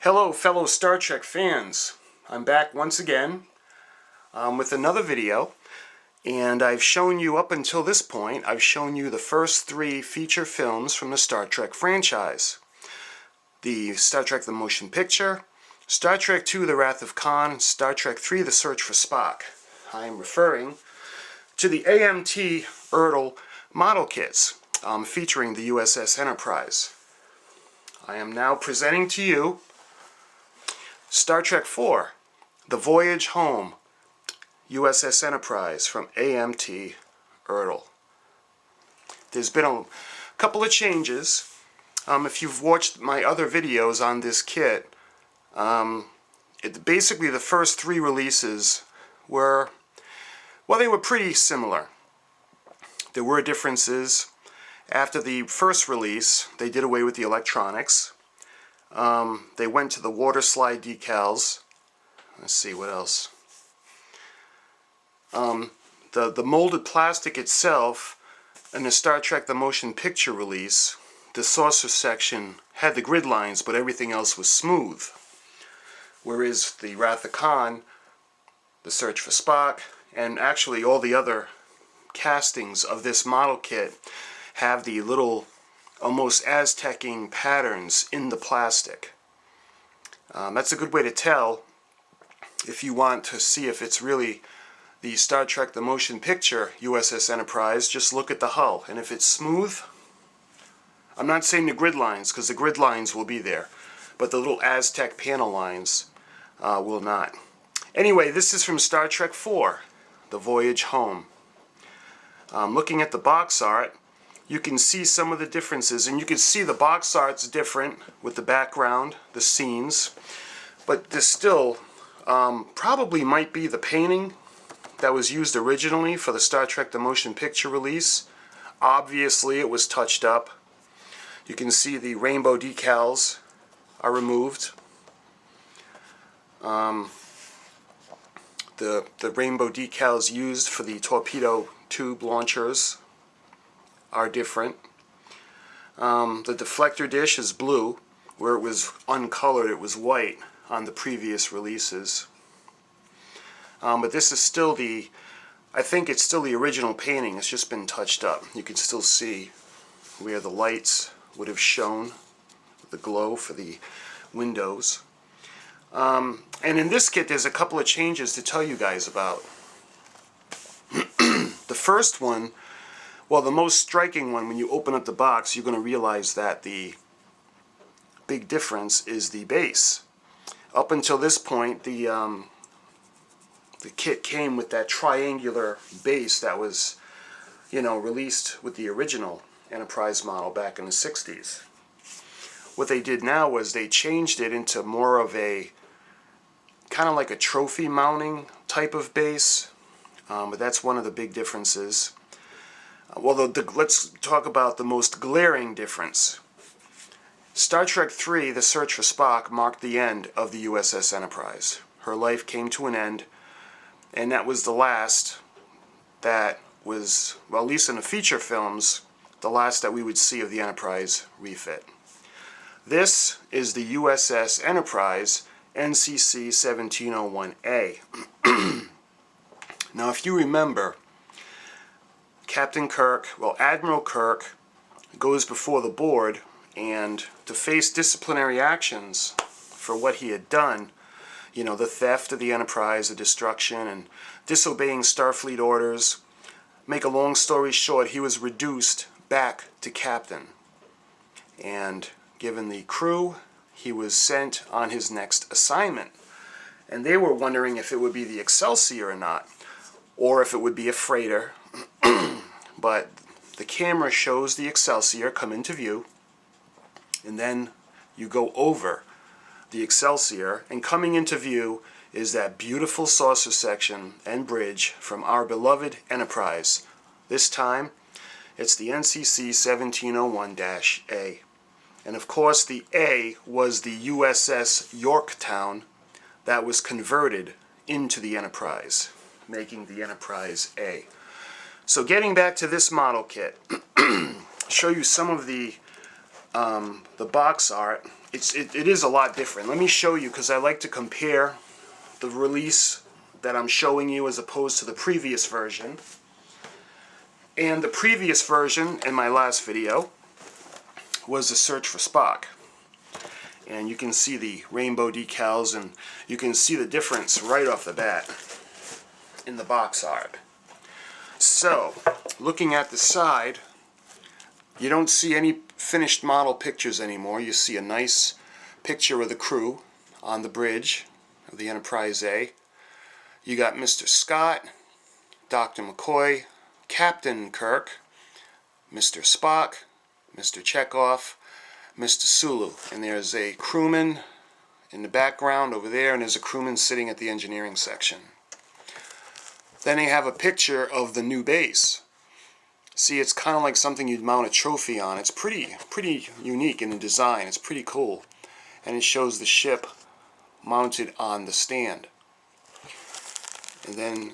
Hello fellow Star Trek fans, I'm back once again with another video, and I've shown you up until this point, I've shown you the first 3 feature films from the Star Trek franchise. The Star Trek the Motion Picture, Star Trek II The Wrath of Khan, Star Trek III The Search for Spock. I am referring to the AMT ERTL model kits featuring the USS Enterprise. I am now presenting to you Star Trek IV, The Voyage Home, USS Enterprise from AMT ERTL. There's been a couple of changes. If you've watched my other videos on this kit, basically the first 3 releases were, well, they were pretty similar. There were differences. After the first release, they did away with the electronics. They went to the Waterslide decals. Let's see, what else? The molded plastic itself, in the Star Trek the Motion Picture release, the saucer section had the grid lines, but everything else was smooth. Whereas the Wrath of Khan, the Search for Spock, and actually all the other castings of this model kit have the little almost Aztec-ing patterns in the plastic. That's a good way to tell if you want to see if it's really the Star Trek the Motion Picture USS Enterprise. Just look at the hull, and if it's smooth, I'm not saying the grid lines, because the grid lines will be there, but the little Aztec panel lines will not. Anyway, this is from Star Trek IV, The Voyage Home. Looking at the box art, you can see some of the differences, and you can see the box art's different with the background, the scenes, but this still probably might be the painting that was used originally for the Star Trek the Motion Picture release. Obviously it was touched up. You can see the rainbow decals are removed. The rainbow decals used for the torpedo tube launchers are different. The deflector dish is blue, where it was uncolored, it was white on the previous releases. But this is still I think it's still the original painting, it's just been touched up. You can still see where the lights would have shone, the glow for the windows. And in this kit there's a couple of changes to tell you guys about. The first one, well, the most striking one, when you open up the box, you're going to realize that the big difference is the base. Up until this point, the kit came with that triangular base that was, released with the original Enterprise model back in the 60s. What they did now was they changed it into more of a kind of like a trophy mounting type of base, but that's one of the big differences. Well, let's talk about the most glaring difference. Star Trek III, The Search for Spock, marked the end of the USS Enterprise. Her life came to an end, and that was the last that was, well, at least in the feature films, the last that we would see of the Enterprise refit. This is the USS Enterprise NCC-1701-A. Now, if you remember, Captain Kirk, well, Admiral Kirk, goes before the board, and to face disciplinary actions for what he had done, the theft of the Enterprise, the destruction, and disobeying Starfleet orders, make a long story short, he was reduced back to captain. And given the crew, he was sent on his next assignment. And they were wondering if it would be the Excelsior or not, or if it would be a freighter. But the camera shows the Excelsior come into view, and then you go over the Excelsior, and coming into view is that beautiful saucer section and bridge from our beloved Enterprise. This time, it's the NCC-1701-A. And of course, the A was the USS Yorktown that was converted into the Enterprise, making the Enterprise A. So getting back to this model kit, show you some of the box art it is a lot different. Let me show you, because I like to compare the release that I'm showing you as opposed to the previous version. And the previous version in my last video was the search for Spock. And you can see the rainbow decals, and you can see the difference right off the bat in the box art. So, looking at the side, you don't see any finished model pictures anymore. You see a nice picture of the crew on the bridge of the Enterprise A. You got Mr. Scott, Dr. McCoy, Captain Kirk, Mr. Spock, Mr. Chekhov, Mr. Sulu. And there's a crewman in the background over there, and there's a crewman sitting at the engineering section. Then they have a picture of the new base. See, it's kind of like something you'd mount a trophy on. It's pretty unique in the design. It's pretty cool. And it shows the ship mounted on the stand. And then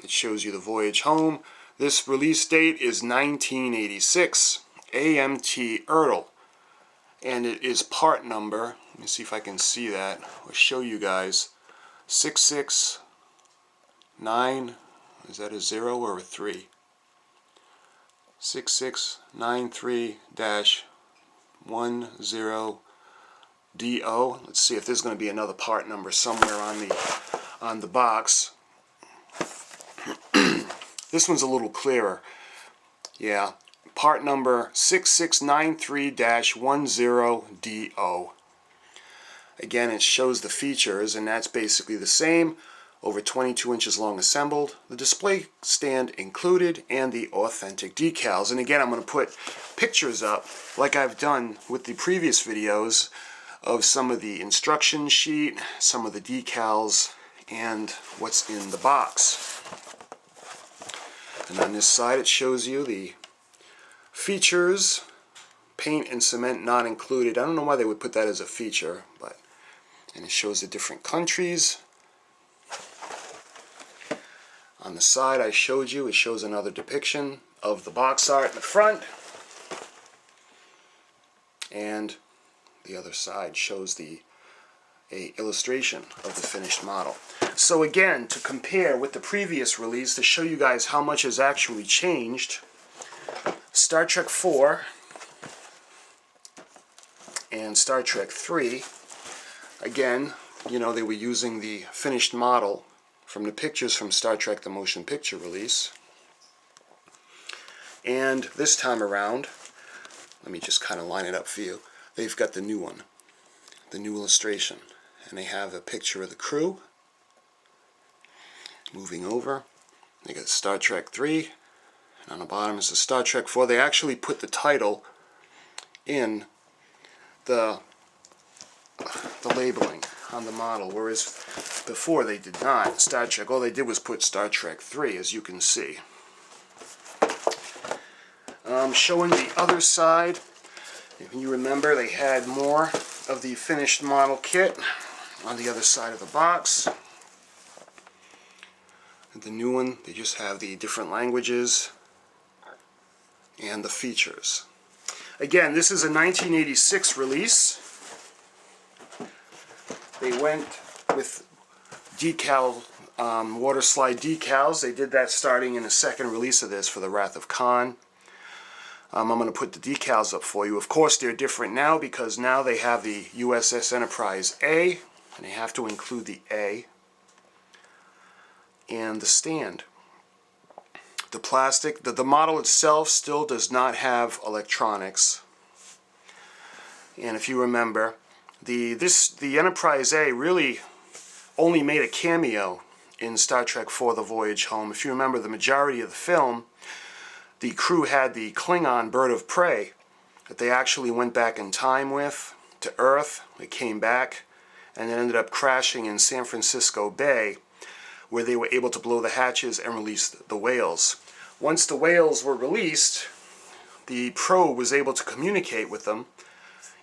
it shows you the voyage home. This release date is 1986, AMT ERTL. And it is part number, let me see if I can see that, or show you guys, 669, is that a 0 or a 3? 6693-10DO. Let's see if there's going to be another part number somewhere on the box. This one's a little clearer. Yeah, part number 6693-10DO. Again, it shows the features, and that's basically the same. Over 22 inches long assembled, the display stand included, and the authentic decals. And again, I'm going to put pictures up, like I've done with the previous videos, of some of the instruction sheet, some of the decals, and what's in the box. And on this side it shows you the features, paint and cement not included. I don't know why they would put that as a feature, but, and it shows the different countries. On the side I showed you, it shows another depiction of the box art in the front. And the other side shows a illustration of the finished model. So again, to compare with the previous release, to show you guys how much has actually changed, Star Trek 4 and Star Trek 3, again, you know, they were using the finished model from the pictures from Star Trek the Motion Picture release. And this time around, let me just kind of line it up for you, they've got the new one, the new illustration. And they have a picture of the crew. Moving over, they got Star Trek 3, and on the bottom is the Star Trek 4. They actually put the title in the labeling on the model, whereas before they did not. Star Trek, all they did was put Star Trek 3, as you can see. Showing the other side, if you remember, they had more of the finished model kit on the other side of the box. The new one, they just have the different languages and the features. Again, this is a 1986 release. They went with decal, Waterslide decals. They did that starting in the second release of this for the Wrath of Khan. I'm going to put the decals up for you. Of course, they're different now because now they have the USS Enterprise A, and they have to include the A and the stand. The plastic, the model itself still does not have electronics. And if you remember, the Enterprise A really only made a cameo in Star Trek 4 The Voyage Home. If you remember, the majority of the film, the crew had the Klingon bird of prey that they actually went back in time with to Earth. They came back and it ended up crashing in San Francisco Bay, where they were able to blow the hatches and release the whales. Once the whales were released, the probe was able to communicate with them,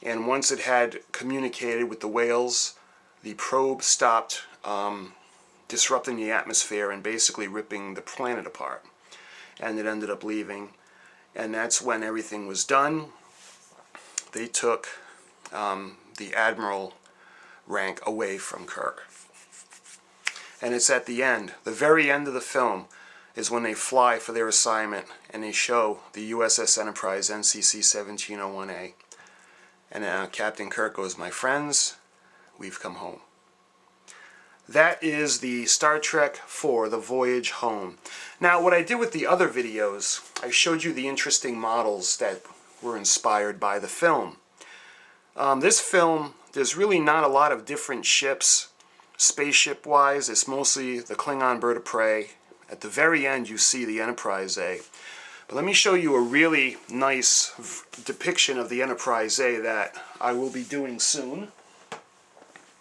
and once it had communicated with the whales, the probe stopped disrupting the atmosphere and basically ripping the planet apart. And it ended up leaving, and that's when everything was done. They took the admiral rank away from Kirk. And it's at the end, the very end of the film, is when they fly for their assignment and they show the USS Enterprise NCC-1701-A. And Captain Kirk goes, "My friends, we've come home." That is the Star Trek IV, the Voyage home. Now, what I did with the other videos, I showed you the interesting models that were inspired by the film. This film, there's really not a lot of different ships, spaceship-wise. It's mostly the Klingon bird of prey. At the very end, you see the Enterprise A. But let me show you a really nice depiction of the Enterprise A that I will be doing soon.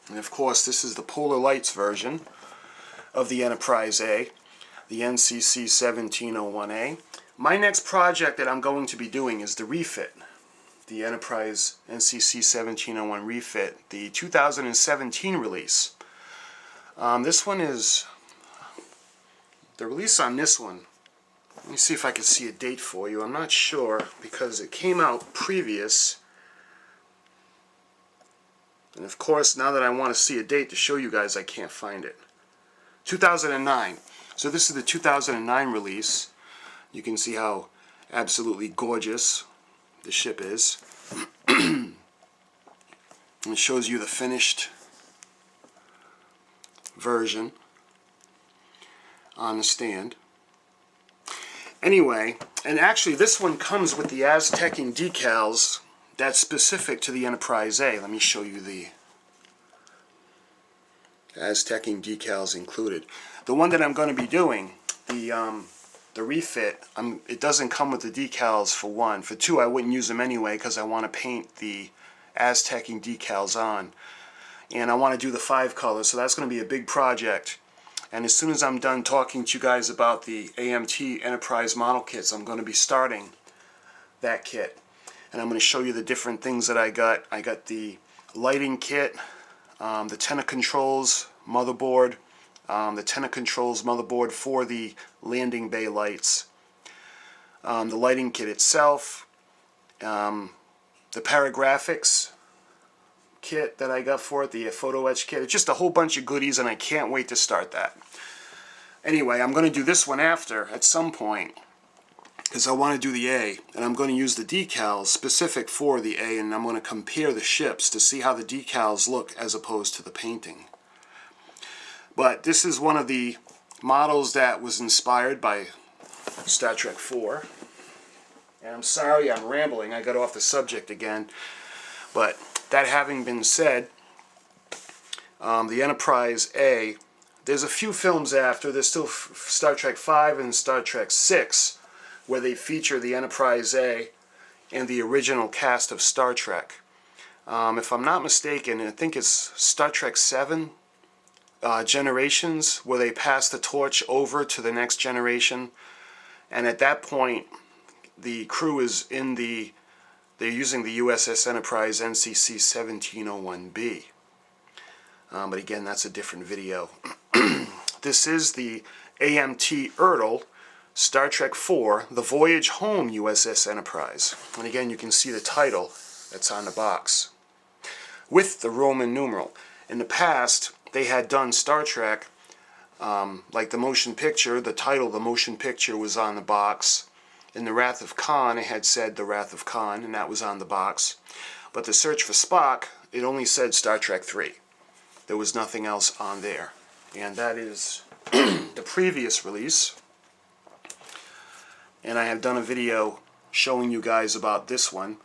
And of course, this is the Polar Lights version of the Enterprise A, the NCC-1701-A. My next project that I'm going to be doing is the refit, the Enterprise NCC-1701 refit, the 2017 release. This one is, the release on this one, let me see if I can see a date for you. I'm not sure because it came out previous. And of course, now that I want to see a date to show you guys, I can't find it. 2009. So this is the 2009 release. You can see how absolutely gorgeous the ship is. And it shows you the finished version on the stand. Anyway, and actually this one comes with the Aztecing decals that's specific to the Enterprise A. Let me show you the Aztecing decals included. The one that I'm going to be doing, the refit, it doesn't come with the decals for one. For two, I wouldn't use them anyway because I want to paint the Aztecing decals on. And I want to do the 5 colors, so that's going to be a big project. And as soon as I'm done talking to you guys about the AMT Enterprise model kits, I'm going to be starting that kit. And I'm going to show you the different things that I got. I got the lighting kit, the tenor controls motherboard, the tenor controls motherboard for the landing bay lights, the lighting kit itself, the paragraphics kit that I got for it, the photo etch kit. It's just a whole bunch of goodies, and I can't wait to start that. Anyway, I'm going to do this one after at some point because I want to do the A, and I'm going to use the decals specific for the A, and I'm going to compare the ships to see how the decals look as opposed to the painting. But this is one of the models that was inspired by Star Trek IV. And I'm sorry I'm rambling, I got off the subject again. But that having been said, the Enterprise A, there's a few films after, there's still Star Trek V and Star Trek VI, where they feature the Enterprise A and the original cast of Star Trek. If I'm not mistaken, I think it's Star Trek VII, Generations, where they pass the torch over to the next generation. And at that point, the crew is in the, they're using the USS Enterprise NCC-1701-B. But again, that's a different video. This is the AMT ERTL Star Trek IV, the Voyage Home USS Enterprise. And again, you can see the title that's on the box with the Roman numeral. In the past, they had done Star Trek, like the motion picture, the title, the motion picture was on the box. In The Wrath of Khan, it had said The Wrath of Khan, and that was on the box. But The Search for Spock, it only said Star Trek III. There was nothing else on there. And that is the previous release. And I have done a video showing you guys about this one.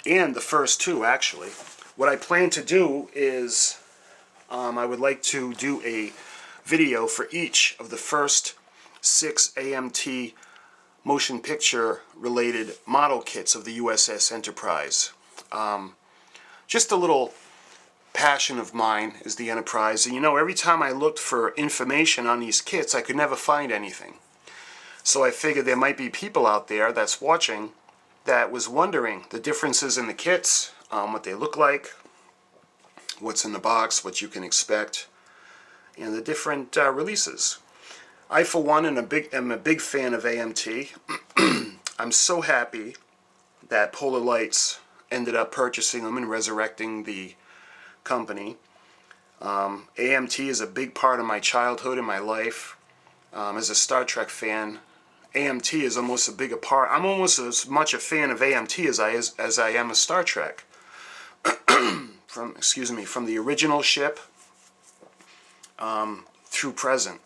And the first two, actually. What I plan to do is, I would like to do a video for each of the first 6 AMT motion picture related model kits of the USS Enterprise. Just a little passion of mine is the Enterprise, and you know, every time I looked for information on these kits, I could never find anything. So I figured there might be people out there that's watching that was wondering the differences in the kits, what they look like, what's in the box, what you can expect, and the different releases. I, for one, am a big fan of AMT. I'm so happy that Polar Lights ended up purchasing them and resurrecting the company. AMT is a big part of my childhood and my life. As a Star Trek fan, AMT is almost a bigger part. I'm almost as much a fan of AMT as I am a Star Trek. From the original ship through present.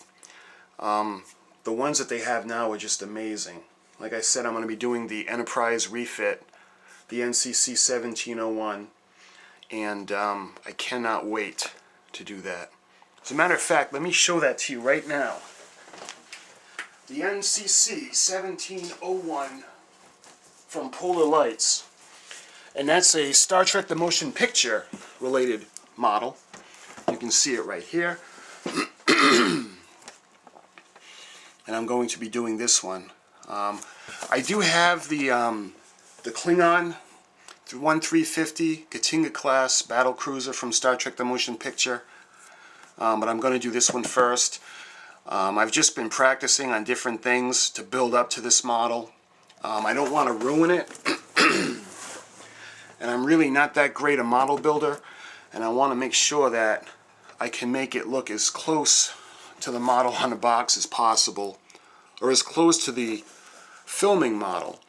The ones that they have now are just amazing. Like I said, I'm going to be doing the Enterprise refit, the NCC-1701, and I cannot wait to do that. As a matter of fact, let me show that to you right now. The NCC-1701 from Polar Lights. And that's a Star Trek the Motion Picture related model. You can see it right here. And I'm going to be doing this one. I do have the Klingon 1350 Katinga class battle cruiser from Star Trek the Motion Picture. But I'm going to do this one first. I've just been practicing on different things to build up to this model. I don't want to ruin it. And I'm really not that great a model builder, and I want to make sure that I can make it look as close to the model on the box as possible, or as close to the filming model.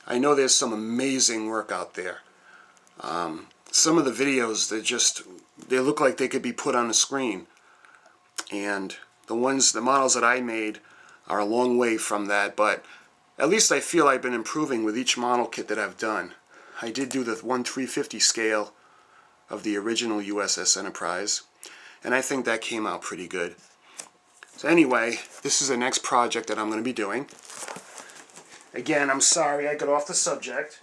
I know there's some amazing work out there. Some of the videos, they look like they could be put on a screen, and the models that I made are a long way from that, but at least I feel I've been improving with each model kit that I've done. I did do the 1/350 scale of the original USS Enterprise, and I think that came out pretty good. So anyway, this is the next project that I'm going to be doing. Again, I'm sorry I got off the subject.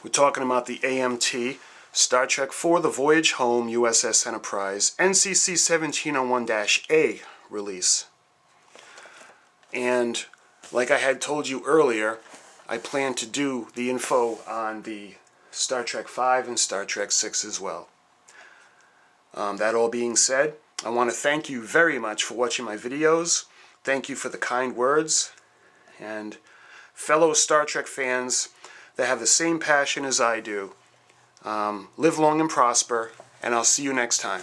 We're talking about the AMT, Star Trek for the Voyage Home USS Enterprise, NCC-1701-A release. And like I had told you earlier, I plan to do the info on the Star Trek V and Star Trek VI as well. That all being said, I want to thank you very much for watching my videos. Thank you for the kind words. And fellow Star Trek fans that have the same passion as I do, live long and prosper, and I'll see you next time.